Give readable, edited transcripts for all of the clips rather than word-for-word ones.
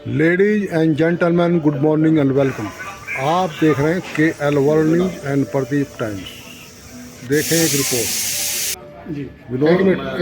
Ladies and gentleman, good morning and welcome. आप देख रहे हैं KL world news and Pradeep times. देखें एक रिपोर्ट। विनोद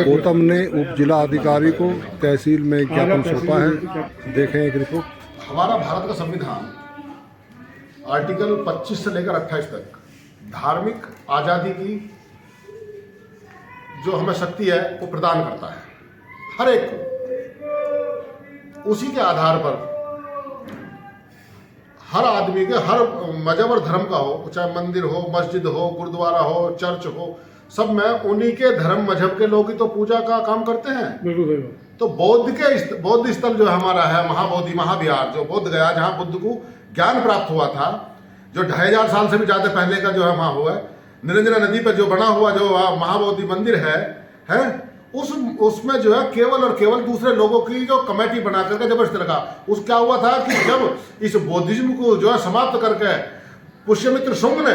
गौतम ने उप जिला अधिकारी को तहसील में ज्ञापन सौंपा है। देखें एक रिपोर्ट। हमारा भारत का संविधान आर्टिकल 25 से लेकर 28 तक धार्मिक आज़ादी की जो हमें शक्ति है वो प्रदान करता है हर एक को। उसी के आधार पर हर आदमी के हर मजहब और धर्म का हो, चाहे मंदिर हो, मस्जिद हो, गुरुद्वारा हो, चर्च हो, सब में उन्हीं के धर्म मजहब के लोग ही तो पूजा का काम करते हैं। बिल्कुल। तो बौद्ध स्थल जो हमारा है महाबोधि महाविहार, जो बोध गया, जहाँ बुद्ध को ज्ञान प्राप्त हुआ था, जो 2500 साल से भी ज्यादा पहले का जो है वहाँ हुआ है। निरंजना नदी पर जो बना हुआ जो महाबोधि मंदिर है उसमें जो है केवल और केवल दूसरे लोगों की जो कमेटी बना करके जबरदस्ती लगा। उस क्या हुआ था कि जब इस बौद्धिज्म को जो है समाप्त करके पुष्यमित्र शुंग ने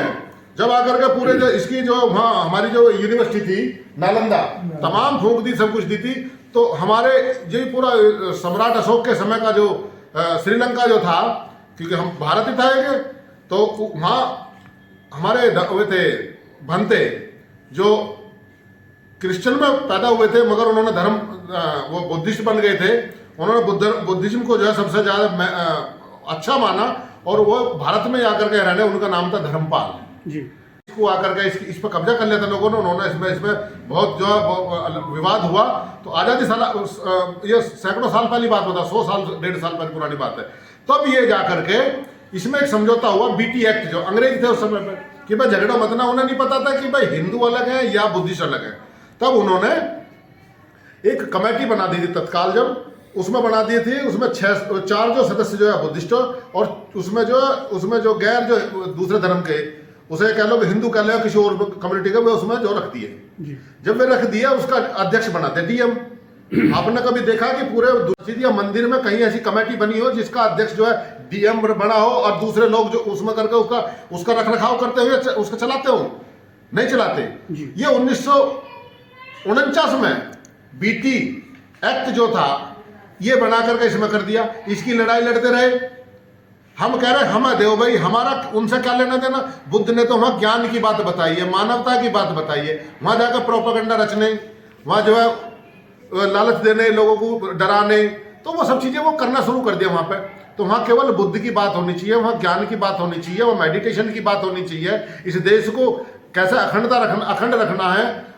जब आकर के पूरे जो इसकी जो वहाँ हमारी जो यूनिवर्सिटी थी नालंदा तमाम फूंक दी, सब कुछ दी थी, तो हमारे जो पूरा सम्राट अशोक के समय का जो श्रीलंका जो था, क्योंकि हम भारत ही था, तो वहाँ हमारे हुए थे भंते जो क्रिश्चियन में पैदा हुए थे, मगर उन्होंने धर्म वो बुद्धिस्ट बन गए थे। उन्होंने बुद्धिज्म को जो है सबसे ज़्यादा अच्छा माना और वो भारत में आकर के रहने, उनका नाम था धर्मपाल जी। इसको आकर के इस पर कब्जा कर लिया था लोगों ने। उन्होंने इसमें बहुत जो है विवाद हुआ। तो आज़ादी साल ये सैकड़ों साल पहली बात बता, 100 साल 1.5 साल पहले पुरानी बात है। तब ये जाकर के इसमें एक समझौता हुआ, BT एक्ट, जो अंग्रेज थे उस समय पर, कि भाई झगड़ा मत ना। उन्हें नहीं पता था कि भाई हिंदू अलग है या बुद्धिस्ट अलग है। तब उन्होंने एक कमेटी बना दी थी तत्काल, जब उसमें बना दी थी, उसमें 4 जो सदस्य जो है बुद्धिस्ट और उसमें जो गैर जो दूसरे धर्म के, उसे कह लो हिंदू कह लो किसी और कम्युनिटी का, वो उसमें जो रख दिए। जब वे रख दिया, उसका अध्यक्ष बनाते DM। आपने कभी देखा कि पूरे मस्जिद या मंदिर में कहीं ऐसी कमेटी बनी हो जिसका अध्यक्ष जो है DM बना हो और दूसरे लोग जो उसमें करके उसका रखरखाव करते हुए उसका चलाते हो? नहीं चलाते। ये 1949 में BT एक्ट जो था ये बना करके इसमें कर दिया। इसकी लड़ाई लड़ते रहे। हम कह रहे हमें देव भाई, हमारा उनसे क्या लेना देना। बुद्ध ने तो वहां ज्ञान की बात बताई है, मानवता की बात बताई है। वहां जाकर प्रोपेगेंडा रचने, वहां जो है लालच देने, लोगों को डराने, तो वो सब चीजें वो करना शुरू कर दिया वहां पे। तो वहां केवल बुद्ध की बात होनी चाहिए, वहां ज्ञान की बात होनी चाहिए, वहां मेडिटेशन की बात होनी चाहिए। इस देश को कैसे अखंड रखना है,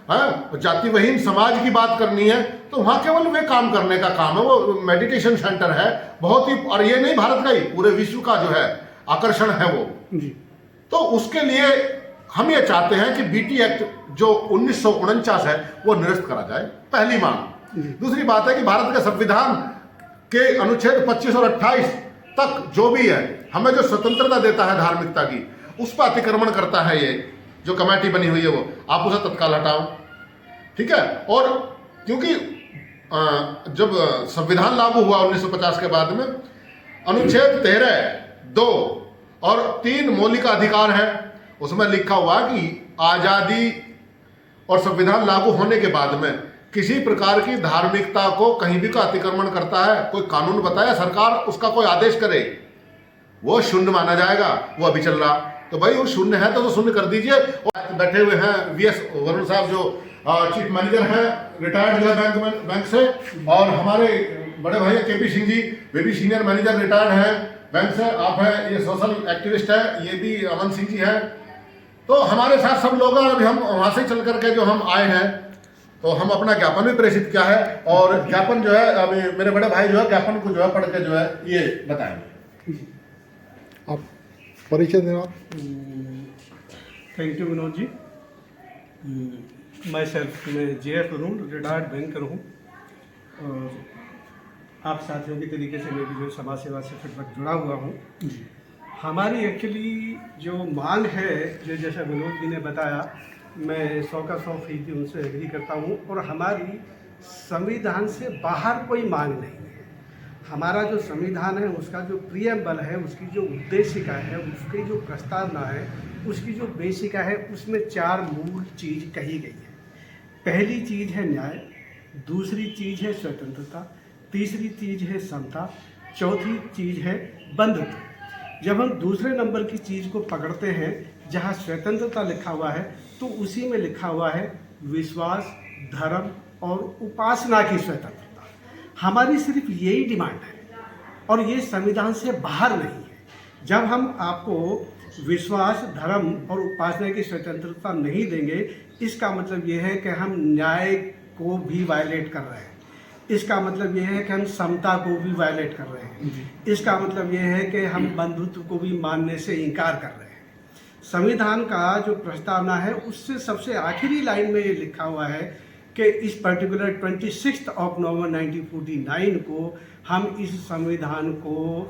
जाति वहीन समाज की बात करनी है, तो वहां केवल वे काम करने का काम है। वो मेडिटेशन सेंटर है बहुत ही, और ये नहीं भारत का ही, पूरे विश्व का जो है आकर्षण है वो जी। तो उसके लिए हम ये चाहते हैं कि BT एक्ट जो 1949 है वो निरस्त करा जाए, पहली मांग। दूसरी बात है कि भारत के संविधान के अनुच्छेद 25 और 28 तक जो भी है, हमें जो स्वतंत्रता देता है धार्मिकता की, उस पर अतिक्रमण करता है ये जो कमेटी बनी हुई है, वो आप उसे तत्काल हटाओ, ठीक है। और क्योंकि जब संविधान लागू हुआ 1950 के बाद में, अनुच्छेद 13, 2 और 3 मौलिक अधिकार है, उसमें लिखा हुआ कि आजादी और संविधान लागू होने के बाद में किसी प्रकार की धार्मिकता को कहीं भी का अतिक्रमण करता है, कोई कानून बताया, सरकार उसका कोई आदेश करे, वो शून्य माना जाएगा। वो अभी चल रहा, तो भाई वो शून्य है तो शून्य कर दीजिए। और बैठे हुए हैं VS वरुण साहब जो चीफ मैनेजर हैं रिटायर्ड जो है बैंक से, और हमारे बड़े भाई KP सिंह जी, वे भी सीनियर मैनेजर रिटायर्ड हैं बैंक से। आप हैं, ये सोशल एक्टिविस्ट है, ये भी अमन सिंह जी हैं। तो हमारे साथ सब लोग हैं। अभी हम वहाँ से चल करके जो हम आए हैं, तो हम अपना ज्ञापन भी प्रेषित किया है, और ज्ञापन जो है अभी मेरे बड़े भाई जो है ज्ञापन को जो है पढ़ के जो है ये बताएंगे। आप परिचय देना। Thank you Vinod ji. मैं JF वरुण, रिटायर्ड बैंकर हूँ, और आप साथियों के तरीके से मैं भी जो समाज सेवा से फिर जुड़ा हुआ हूँ। हमारी एक्चुअली जो मांग है, जो जैसा विनोद जी ने बताया, मैं 100 का 100% उनसे एग्री करता हूँ। और हमारी संविधान से बाहर कोई मांग नहीं है। हमारा जो संविधान है, उसका जो प्रियम्बल है, उसकी जो उद्देशिका है, उसकी जो प्रस्तावना है, उसकी जो बेसिका है, उसमें 4 मूल चीज़ कही गई है। पहली चीज़ है न्याय, दूसरी चीज़ है स्वतंत्रता, तीसरी चीज़ है समता, चौथी चीज़ है बंधुत्व। जब हम दूसरे नंबर की चीज़ को पकड़ते हैं जहाँ स्वतंत्रता लिखा हुआ है, तो उसी में लिखा हुआ है विश्वास, धर्म और उपासना की स्वतंत्रता। हमारी सिर्फ यही डिमांड है और ये संविधान से बाहर नहीं है। जब हम आपको विश्वास, धर्म और उपासना की स्वतंत्रता नहीं देंगे, इसका मतलब ये है कि हम न्याय को भी वायलेट कर रहे हैं। इसका मतलब ये है कि हम समता को भी वायलेट कर रहे हैं। इसका मतलब ये है कि हम बंधुत्व को भी मानने से इनकार कर रहे हैं। संविधान का जो प्रस्तावना है उससे सबसे आखिरी लाइन में ये लिखा हुआ है कि इस पर्टिकुलर 26 नवंबर 1949 को हम इस संविधान को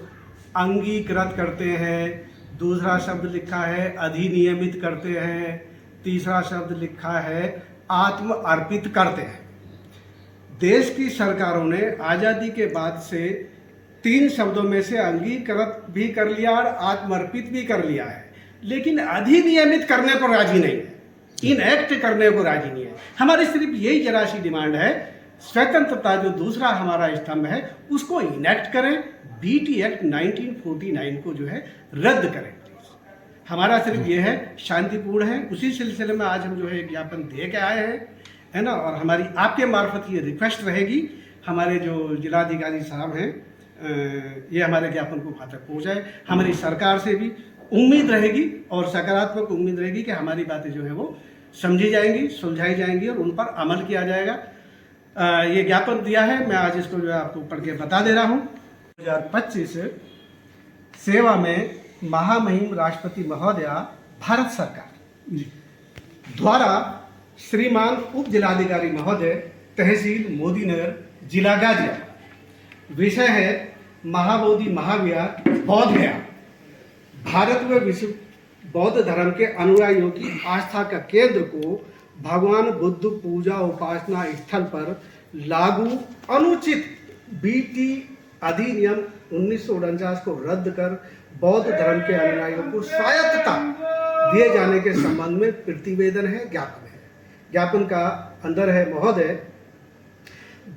अंगीकृत करते हैं। दूसरा शब्द लिखा है अधिनियमित करते हैं। तीसरा शब्द लिखा है आत्म अर्पित करते हैं। देश की सरकारों ने आज़ादी के बाद से 3 शब्दों में से अंगीकृत भी कर लिया और आत्मर्पित भी कर लिया है, लेकिन अधिनियमित करने को राजी नहीं है, इनएक्ट करने को राजी नहीं है। हमारी सिर्फ यही जरा सी डिमांड है, स्वतंत्रता जो दूसरा हमारा स्तंभ है उसको इनएक्ट करें। बीटी एक्ट 1949 को जो है रद्द करें प्लीज। हमारा सिर्फ ये है, शांतिपूर्ण है। उसी सिलसिले में आज हम जो है एक ज्ञापन दे के आए हैं, है ना। और हमारी आपके मार्फत ये रिक्वेस्ट रहेगी, हमारे जो जिलाधिकारी साहब हैं, ये हमारे ज्ञापन को वहाँ तक पहुँचाए। हमारी सरकार से भी उम्मीद रहेगी और सकारात्मक उम्मीद रहेगी कि हमारी बातें जो है वो समझी जाएंगी, सुलझाई जाएंगी और उन पर अमल किया जाएगा। ये ज्ञापन दिया है, मैं आज इसको जो है आपको पढ़ के बता दे रहा हूँ। 2025 सेवा में महामहिम राष्ट्रपति महोदय भारत सरकार द्वारा श्रीमान उप जिलाधिकारी महोदय, तहसील मोदीनगर, जिला गाजियाबाद। विषय है महाबोधि महाविहार बौद्ध गया। भारत में विश्व बौद्ध धर्म के अनुयायियों की आस्था का केंद्र को भगवान बुद्ध पूजा उपासना स्थल पर लागू अनुचित बीटी अधिनियम 1949 को रद्द कर बौद्ध धर्म के अनुयायियों को स्वायत्तता दिए जाने के संबंध में प्रतिवेदन है, ज्ञापन है। ज्ञापन का अंदर है, महोदय,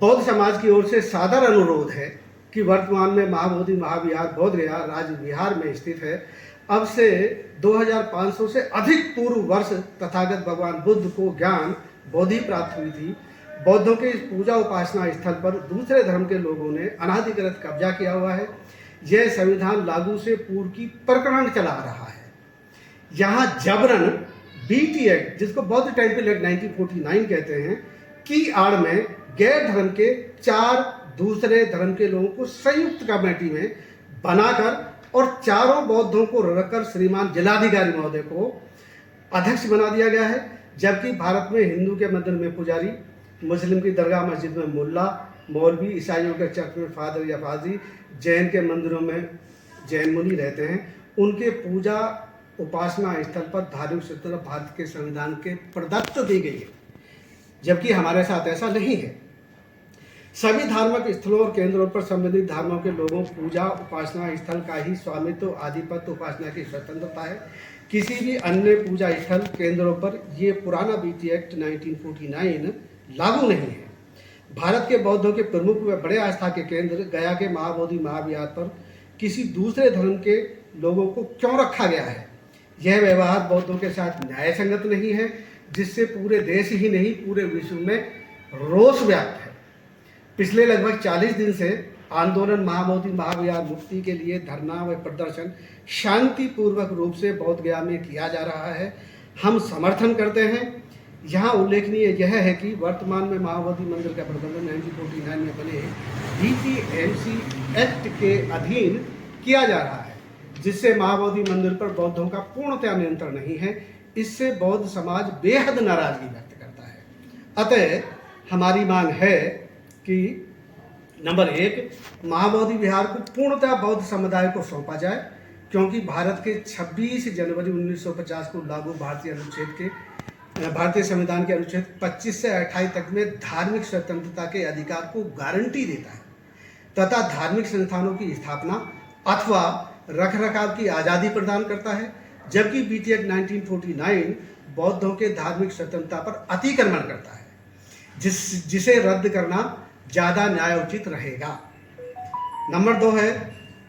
बौद्ध समाज की ओर से सादर अनुरोध है कि वर्तमान में महाबोधि महाविहार बौद्ध गया राज्य बिहार में स्थित है। अब से 2500 से अधिक पूर्व वर्ष तथागत भगवान बुद्ध को ज्ञान बोधि प्राप्त हुई थी। बौद्धों के इस पूजा उपासना स्थल पर दूसरे धर्म के लोगों ने अनाधिकृत कब्जा किया हुआ है। यह संविधान लागू से पूर्व की प्रकरण चला रहा है। यहाँ जबरन बीटी एक्ट, जिसको बौद्ध टेम्पल एक्ट 1949 कहते हैं, की आड़ में गैर धर्म के 4 दूसरे धर्म के लोगों को संयुक्त कमेटी में बनाकर और चारों बौद्धों को रखकर श्रीमान जिलाधिकारी महोदय को अध्यक्ष बना दिया गया है। जबकि भारत में हिंदू के मंदिर में पुजारी, मुस्लिम की दरगाह मस्जिद में मुल्ला, मौलवी, ईसाइयों के चर्च में फादर या फाजी, जैन के मंदिरों में जैन मुनि रहते हैं। उनके पूजा उपासना स्थल पर धार्मिक स्वतंत्रता भारत के संविधान के प्रदत्त दी गई है, जबकि हमारे साथ ऐसा नहीं है। सभी धार्मिक स्थलों और केंद्रों पर संबंधित धर्मों के लोगों पूजा उपासना स्थल का ही स्वामित्व, आधिपत्य, उपासना की स्वतंत्रता है। किसी भी अन्य पूजा स्थल केंद्रों पर ये पुराना बीटी एक्ट 1949 लागू नहीं है। भारत के बौद्धों के प्रमुख व बड़े आस्था के केंद्र गया के महाबोधि महाविहार पर किसी दूसरे धर्म के लोगों को क्यों रखा गया है? यह व्यवहार बौद्धों के साथ न्याय संगत नहीं है, जिससे पूरे देश ही नहीं पूरे विश्व में रोष व्याप्त है। पिछले लगभग 40 दिन से आंदोलन महाबोधि महाविहार मुक्ति के लिए धरना व प्रदर्शन शांतिपूर्वक रूप से बोध गया में किया जा रहा है। हम समर्थन करते हैं। यहाँ उल्लेखनीय यह है कि वर्तमान में महाबोधि मंदिर का प्रबंधन 1949 में बने बीटीएमसी एक्ट के अधीन किया जा रहा है, जिससे महाबोधि मंदिर पर बौद्धों का पूर्णतया नियंत्रण नहीं है। इससे बौद्ध समाज बेहद नाराजगी व्यक्त करता है। अतः हमारी मांग है कि नंबर 1, महाबोधि विहार को पूर्णतः बौद्ध समुदाय को सौंपा जाए, क्योंकि भारत के 26 जनवरी 1950 को लागू भारतीय संविधान के अनुच्छेद 25 से 28 तक में धार्मिक स्वतंत्रता के अधिकार को गारंटी देता है तथा धार्मिक संस्थानों की स्थापना अथवा रखरखाव की आज़ादी प्रदान करता है। जबकि बीटी एक्ट 1949 बौद्धों के धार्मिक स्वतंत्रता पर अतिक्रमण करता है, जिसे रद्द करना ज़्यादा न्यायोचित रहेगा। नंबर 2 है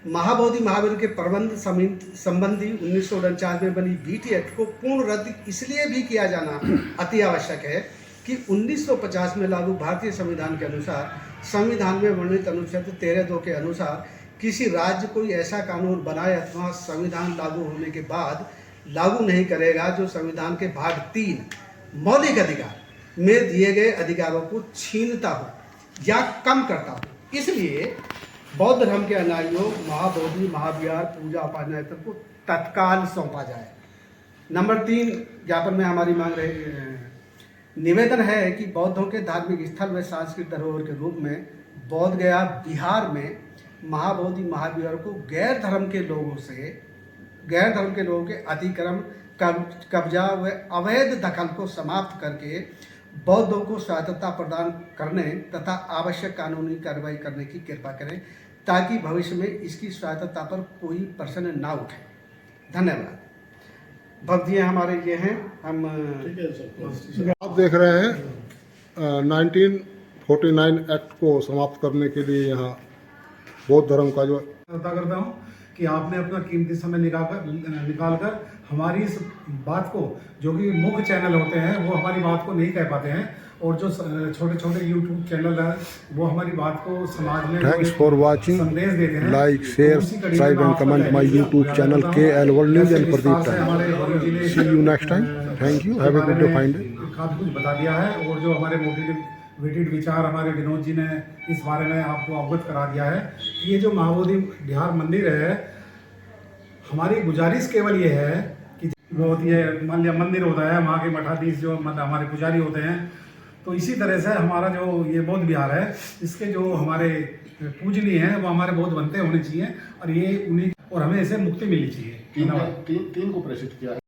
महाबोधि महावीर के प्रबंध संबंधी 1949 में बनी बीटी एक्ट को पूर्ण रद्द इसलिए भी किया जाना अति आवश्यक है कि 1950 में लागू भारतीय संविधान के अनुसार संविधान में वर्णित अनुच्छेद 13(2) के अनुसार किसी राज्य कोई ऐसा कानून बनाए अथवा संविधान लागू होने के बाद लागू नहीं करेगा जो संविधान के भाग 3 मौलिक अधिकार में दिए गए अधिकारों को छीनता हो या कम करता हो। इसलिए बौद्ध धर्म के अनुयायियों महाबोधि महाविहार पूजा उपासना स्थल को तत्काल सौंपा जाए। नंबर 3 ज्ञापन में हमारी मांग रही निवेदन है कि बौद्धों के धार्मिक स्थल व सांस्कृतिक धरोहर के रूप में बोध गया बिहार में महाबोधि महाविहार को गैर धर्म के लोगों के अतिक्रमण कब्जा व अवैध दखल को समाप्त करके बौद्धों को स्वायत्तता प्रदान करने तथा आवश्यक कानूनी कार्रवाई करने की कृपा करें ताकि भविष्य में इसकी स्वायत्तता पर कोई प्रश्न ना उठे। धन्यवाद। भक्त जी हमारे ये हैं, हम आप देख रहे हैं 1949 एक्ट को समाप्त करने के लिए यहाँ बौद्ध धर्म का जो अदा करता हूँ कि आपने अपना कीमती समय निकाल कर हमारी इस बात को, जो कि मुख्य चैनल होते हैं वो हमारी बात को नहीं कह पाते हैं, और जो छोटे छोटे यूट्यूब चैनल हैं वो हमारी बात को समाज में थैंक्स फॉर वाचिंग, संदेश देते हैं। Like share subscribe and comment my YouTube channel KL world news and Pradeep times. See you next time. Thank you, have a good day, fine day. काफी कुछ बता दिया है, और जो हमारे मोटिवेटेड विचार हमारे विनोद जी ने इस बारे में आपको अवगत करा दिया है। ये जो महाबोधि बिहार मंदिर है, हमारी गुजारिश केवल ये है कि बहुत ये मान लिया मंदिर होता है, वहाँ के मठाधीश जो हमारे पुजारी होते हैं, तो इसी तरह से हमारा जो ये बौद्ध विहार है, इसके जो हमारे पूजनीय हैं वो हमारे बौद्ध बनते होने चाहिए, और ये उन्हीं और हमें इसे मुक्ति मिलनी चाहिए। तीन को प्रेषित किया है।